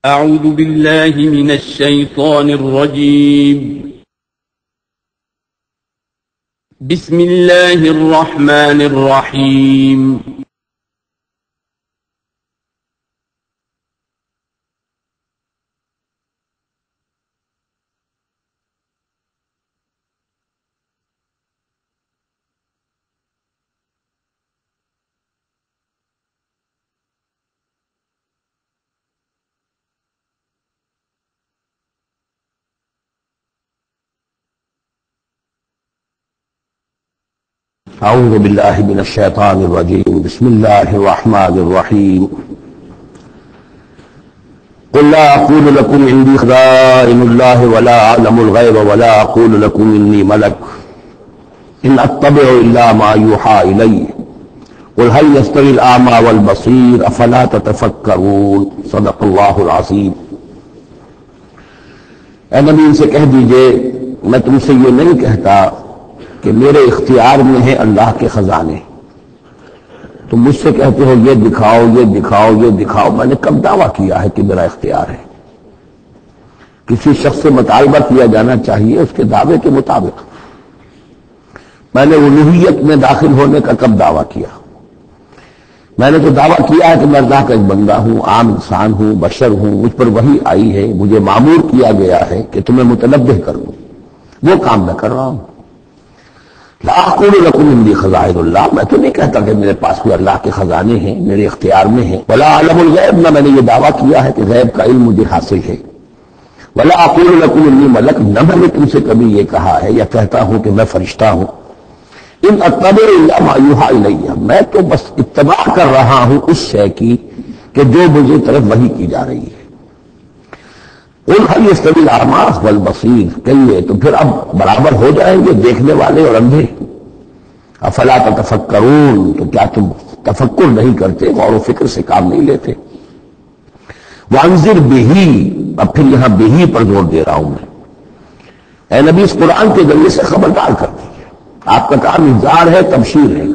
أعوذ بالله من الشيطان الرجيم. بسم الله الرحمن الرحيم. اعوذ باللہ من الشیطان الرجیم بسم اللہ الرحمن الرحیم قل لا اقول لكم عندي خزائن الله ولا اعلم الغیب ولا اقول لكم انی ملک ان اتبع الا ما یوحى الی قل هل يستوي الاعمى والبصیر افلا تتفکرون صدق اللہ العظیم۔ اے نبی ان سے کہہ دیجئے میں تم سے یہ نہیں کہتا کہ میرے اختیار میں ہیں اللہ کے خزانے، تم مجھ سے کہتے ہو یہ دکھاؤ یہ دکھاؤ یہ دکھاؤ، میں نے کب دعویٰ کیا ہے کہ میرا اختیار ہے؟ کسی شخص سے مطالبہ کیا جانا چاہیے اس کے دعوے کے مطابق۔ میں نے الوہیت میں داخل ہونے کا کب دعویٰ کیا؟ میں نے تو دعویٰ کیا ہے کہ میں اللہ کا ایک بندہ ہوں، عام انسان ہوں، بشر ہوں، مجھ پر وحی آئی ہے، مجھے مامور کیا گیا ہے کہ تمہیں متنبہ کروں، وہ کام میں کر رہا ہوں۔ لا اقول لكم عندي خزائن اللہ، میں تو نہیں کہتا کہ میرے پاس کوئی اللہ کے خزانے ہیں، میرے اختیار میں ہیں۔ ولا اعلم الغیب، نہ میں نے یہ دعویٰ کیا ہے کہ غیب کا علم مجھے حاصل ہے۔ ولا اقول لكم انی ملک، نہ میں نے تم سے کبھی یہ کہا ہے یا کہتا ہوں کہ میں فرشتہ ہوں۔ ان اتبع الا ما یوحى الی، میں تو بس اتباع کر رہا ہوں اس شے کی کہ جو مجھے طرف وحی کی جا رہی ہے۔ قل هل يستوي الاعمى والبصیر، کہیے تو پھر اب برابر ہو جائیں گے دیکھنے والے اور اندھے؟ افلا تتفکرون، تو کیا تم تفکر نہیں کرتے، غور و فکر سے کام نہیں لیتے؟ وانذر به، اب پھر یہاں به پر زور دے رہا ہوں میں۔ اے نبی اس قرآن کے ذریعے سے خبردار کر دیجیے، آپ کا کام انذار ہے، تبشیر ہے۔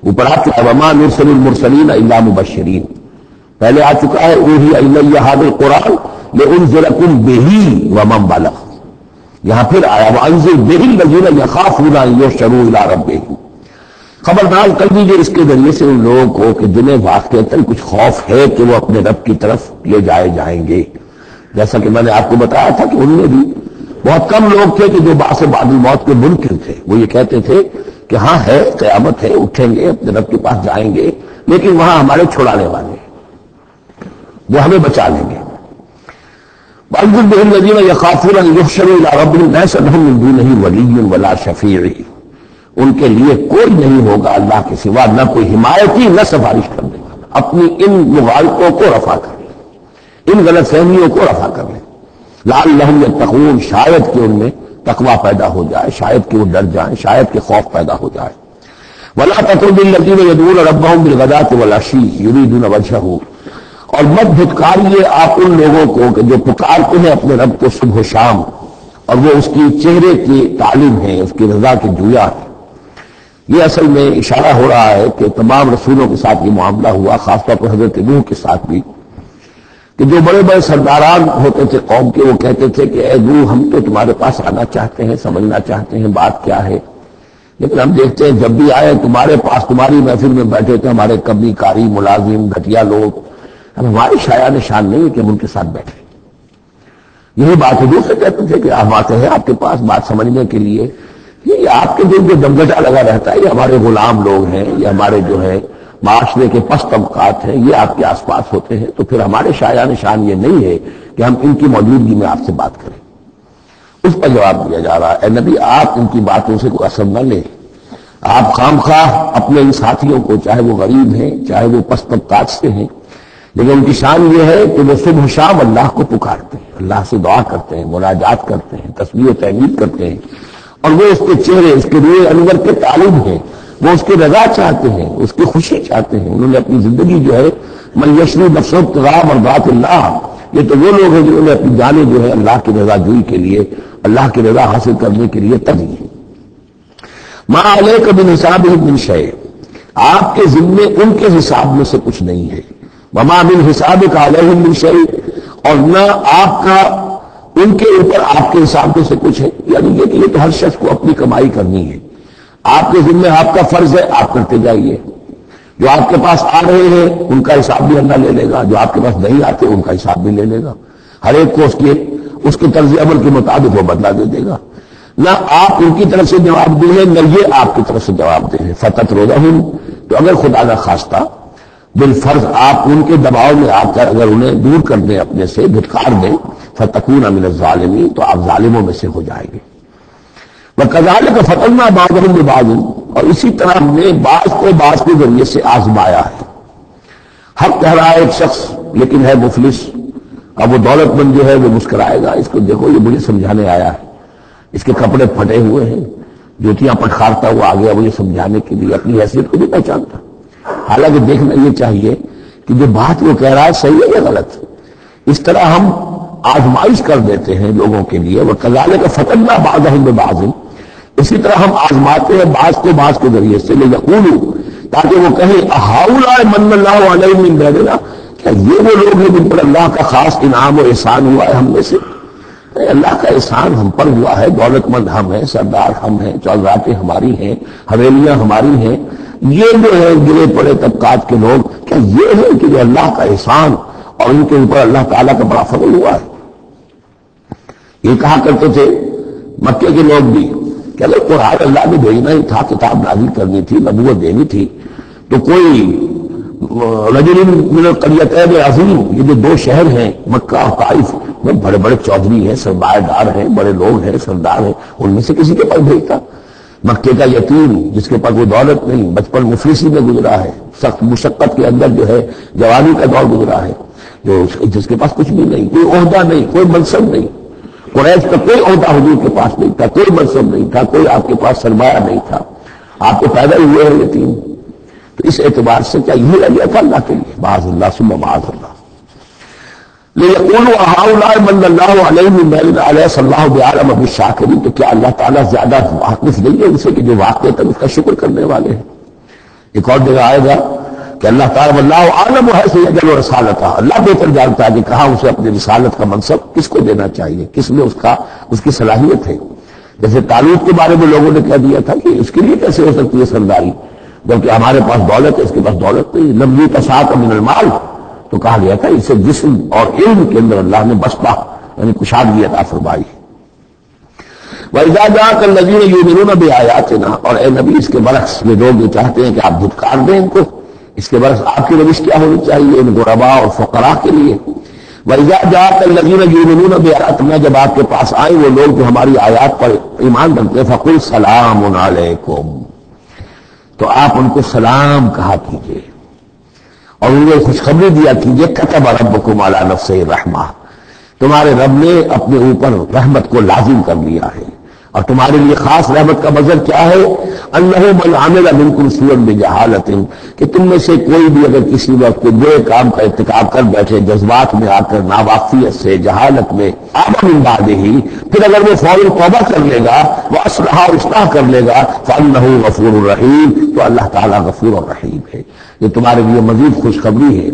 اوپر آ چکا وما نرسل المرسلین الا مبشرین، پہلے آ چکا ہے اوحی الی ھذا القرآن لأنذرکم بہ ومن بلغ، یہاں پھر آیا وانذر بہ الذین یخافون ان یحشروا الی ربہم، خبردار کر دیجیے اس کے ذریعے سے ان لوگوں کو کہ جنہیں واقعتاً کچھ خوف ہے کہ وہ اپنے رب کی طرف لے جائے جائیں گے۔ جیسا کہ میں نے آپ کو بتایا تھا کہ ان میں بھی بہت کم لوگ تھے کہ جو بعث بعد الموت کے منکر تھے، وہ یہ کہتے تھے کہ ہاں ہے قیامت ہے، اٹھیں گے اپنے رب کے پاس جائیں گے، لیکن وہاں ہمارے چھڑانے والے وہ ہمیں بچا لیں گے۔ وَأَنذِرْ بِهِ الَّذِينَ يَخَافُونَ أَن يُحْشَرُوا إِلَىٰ رَبِّهِمْ لَيْسَ لَهُم مِّن دُونِهِ وَلِيٌّ وَلَا شَفِيعٌ، ان کے لیے کوئی نہیں ہوگا اللہ کے سوا، نہ کوئی حمایتی نہ سفارش کرنے والا۔ اپنی ان مغالطوں کو رفع کر لیں، ان غلط فہمیوں کو رفع کر لیں۔ لَعَلَّهُمْ يَتَّقُونَ، شاید کہ ان میں تقویٰ پیدا ہو جائے، شاید کہ وہ ڈر جائیں، شاید کہ خوف پیدا ہو جائے۔ وَلَا تَطْرُدِ الَّذِينَ يَدْعُونَ رَبَّهُمْ بِالْغَدَاةِ وَالْعَشِيِّ يُرِيدُونَ وَجْهَهُ، اور مت دھتکاریے آپ ان لوگوں کو کہ جو پکارتے ہیں اپنے رب کو صبح و شام، اور وہ اس کی چہرے کی طالب ہیں، اس کی رضا کے جویا ہیں۔ یہ اصل میں اشارہ ہو رہا ہے کہ تمام رسولوں کے ساتھ یہ معاملہ ہوا، خاص طور پر حضرت نوح کے ساتھ بھی، کہ جو بڑے بڑے سرداران ہوتے تھے قوم کے، وہ کہتے تھے کہ اے نوح ہم تو تمہارے پاس آنا چاہتے ہیں، سمجھنا چاہتے ہیں بات کیا ہے، لیکن ہم دیکھتے ہیں جب بھی آئے تمہارے پاس، تمہاری محفل میں بیٹھے تھے ہمارے کمی کاری ملازم گھٹیا لوگ، اب ہماری شاع نشان نہیں ہے کہ ہم ان کے ساتھ بیٹھے۔ یہی بات حضور سے کہتے تھے کہ ہم آتے ہیں آپ کے پاس بات سمجھنے کے لیے، یہ آپ کے دل جو دمگٹا لگا رہتا ہے، یہ ہمارے غلام لوگ ہیں، یہ ہمارے جو ہے معاشرے کے پست طبقات ہیں، یہ آپ کے آس پاس ہوتے ہیں، تو پھر ہمارے شاع نشان یہ نہیں ہے کہ ہم ان کی موجودگی میں آپ سے بات کریں۔ اس پر جواب دیا جا رہا ہے اے نبی آپ ان کی باتوں سے کوئی اثر نہ لیں، آپ خام خواہ اپنے ان ساتھیوں کو، چاہے وہ غریب ہیں چاہے وہ پست طبقات سے ہیں، لیکن ان کی شان یہ ہے کہ وہ صبح شام اللہ کو پکارتے ہیں، اللہ سے دعا کرتے ہیں، مناجات کرتے ہیں، تسبیح و تحمید کرتے ہیں، اور وہ اس کے چہرے، اس کے روح انور کے طالب ہیں، وہ اس کی رضا چاہتے ہیں، اس کی خوشی چاہتے ہیں۔ انہوں نے اپنی زندگی جو ہے من یشری نفسہ ابتغاء مرضات اللہ، یہ تو وہ لوگ ہیں جنہوں نے اپنی جانیں جو ہے اللہ کی رضا جوئی کے لیے، اللہ کی رضا حاصل کرنے کے لیے تن دی۔ ما علیک من حسابہم من شیء، آپ کے ذمے ان کے حساب میں سے کچھ نہیں ہے۔ وما من حسابک علیہم من شیء، اور نہ آپ کا ان کے اوپر آپ کے حساب میں سے کچھ ہے، یعنی یہ تو ہر شخص کو اپنی کمائی کرنی ہے، آپ کے ذمہ آپ کا فرض ہے، آپ کرتے جائیے، جو آپ کے پاس آ رہے ہیں ان کا حساب بھی اللہ لے لے گا، جو آپ کے پاس نہیں آتے ان کا حساب بھی لے لے گا، ہر ایک کو اس کے طرز عمل کے مطابق وہ بدلہ دے دے گا، نہ آپ ان کی طرف سے جواب دیں ہیں نہ یہ آپ کی طرف سے جواب دیں ہیں۔ فتطردہم، تو اگر خدا نہ خواستہ بالفرض آپ ان کے دباؤ میں آ کر اگر انہیں دور کر دیں، اپنے سے دھتکار دیں، فتکون من الظالمین، تو آپ ظالموں میں سے ہو جائیں گے۔ وَكَذَلِكَ فَتَنَّا بَعْضَهُم بِبَعْضٍ، اور اسی طرح ہم نے بعض کو بعض کے ذریعے سے آزمایا ہے۔ حق کہہ رہا ہے ایک شخص لیکن ہے مفلس، اب وہ دولت مند جو ہے وہ مسکرائے گا، اس کو دیکھو یہ مجھے سمجھانے آیا ہے، اس کے کپڑے پھٹے ہوئے ہیں، جوتیاں پٹخارتا ہوا آ گیا مجھے سمجھانے کے لیے، اپنی حیثیت کو بھی پہچانتا۔ حالانکہ دیکھنا یہ چاہیے کہ جو بات وہ کہہ رہا ہے صحیح ہے یا غلط۔ اس طرح ہم آزمائش کر دیتے ہیں لوگوں کے لیے، وَكَذَلِكَ فَتَنَّا بَعْضَهُم بِبَعْضٍ، اسی طرح ہم آزماتے ہیں بعض کو بعض کے ذریعے سے، لِيَقُولُوا، تاکہ وہ کہیں أَهَٰؤُلَاءِ مَنَّ اللَّهُ عَلَيْهِم مِّن بَيْنِنَا، کیا یہ وہ لوگ ہیں جن پر اللہ کا خاص انعام و احسان ہوا ہے ہم میں سے؟ اللہ کا احسان ہم پر ہوا ہے، دولت مند ہم ہیں، سردار ہم ہیں، چوگراتیں ہماری ہیں، حویلیاں ہماری ہیں، یہ جو ہے گرے پڑے طبقات کے لوگ، کیا یہ ہے کہ جو اللہ کا احسان اور ان کے اوپر اللہ تعالیٰ کا بڑا فضل ہوا ہے؟ یہ کہا کرتے تھے مکے کے لوگ بھی کہ اگر قرآن اللہ نے بھیجنا ہی تھا، کتاب نازل کرنی تھی، نبوت دینی تھی، تو کوئی رجل من القریتین عظیم، یہ جو دو شہر ہیں مکہ اور طائف، وہ بڑے بڑے چودھری ہیں، سرمایہ دار ہیں، بڑے لوگ ہیں، سردار ہیں، ان میں سے کسی کے پاس بھیجتا۔ مکے کا یتیم جس کے پاس کوئی دولت نہیں، بچپن مفلسی میں گزرا ہے، سخت مشقت کے اندر جو ہے جوانی کا دور گزرا ہے، جس کے پاس کچھ بھی نہیں، کوئی عہدہ نہیں، کوئی منصب نہیں، قریش کا کوئی عہدہ حضور کے پاس نہیں تھا، کوئی منصب نہیں تھا، کوئی آپ کے پاس سرمایہ نہیں تھا، آپ کو پیدا ہی ہوئے ہیں یتیم، تو اس اعتبار سے کیا یہ لگیا تھا اللہ کے لیے؟ معاذ اللہ ثم معاذ اللہ۔ لِيَقُولُوا أَهَٰؤُلَاءِ مَنَّ اللَّهُ عَلَيْهِم مِّن بَيْنِنَا أَلَيْسَ اللَّهُ بِأَعْلَمَ بِالشَّاكِرِينَ، تو کیا اللہ تعالیٰ زیادہ واقف نہیں ہے ان سے کہ جو واقعتاً اس کا شکر کرنے والے ہیں؟ ایک اور جگہ آئے گا کہ اللہ تعالیٰ واللہ اعلم حیث یجعل رسالتہ، اللہ بہتر جانتا ہے کہ کہاں اسے اپنی رسالت کا منصب کس کو دینا چاہیے، کس میں اس کی صلاحیت ہے۔ جیسے طالوت کے بارے میں لوگوں نے کہہ دیا تھا کہ اس کے لیے کیسے ہو سکتی ہے سرداری، جبکہ ہمارے پاس دولت ہے، اس کے پاس دولت نہیں، لم یؤت سعۃ من المال، تو کہا گیا تھا اسے جسم اور علم کے اندر اللہ نے بسطہ یعنی کشادگی عطا فرمائی۔ وَإِذَا جَاءَكَ الَّذِينَ يُؤْمِنُونَ بِآيَاتِنَا، اور اے نبی اس کے برعکس یہ لوگ جو چاہتے ہیں کہ آپ دھتکار دیں ان کو، اس کے برعکس آپ کی روش کیا ہونی چاہیے ان غرباء اور فقراء کے لیے؟ وَإِذَا جَاءَكَ الَّذِينَ يُؤْمِنُونَ بِآيَاتِنَا، جب آپ کے پاس آئیں وہ لوگ جو ہماری آیات پر ایمان رکھتے ہیں، فَقُلْ سَلَامٌ عَلَيْكُمْ، تو آپ ان کو سلام کہا کیجئے اور انہیں خوشخبری دیا کیجئے، كَتَبَ رَبُّكُمْ عَلَىٰ نَفْسِهِ الرَّحْمَةَ، تمہارے رب نے اپنے اوپر رحمت کو لازم کر لیا ہے، اور تمہارے لیے خاص رحمت کا مظہر کیا ہے؟ أَنَّهُ مَنْ عَمِلَ مِنْكُمْ سُوءًا بِجَهَالَةٍ، کہ تم میں سے کوئی بھی اگر کسی وقت کوئی برے کام کا ارتکاب کر بیٹھے، جذبات میں آ کر، ناواقفیت سے، جہالت میں، آبا من بعدہ، پھر اگر وہ فوراً توبہ کر لے گا، وہ اصلاح کر لے گا، فَإِنَّهُ غَفُورٌ رَحِيمٌ، تو اللہ تعالیٰ غفور اور رحیم ہے۔ یہ تمہارے لیے مزید خوشخبری ہے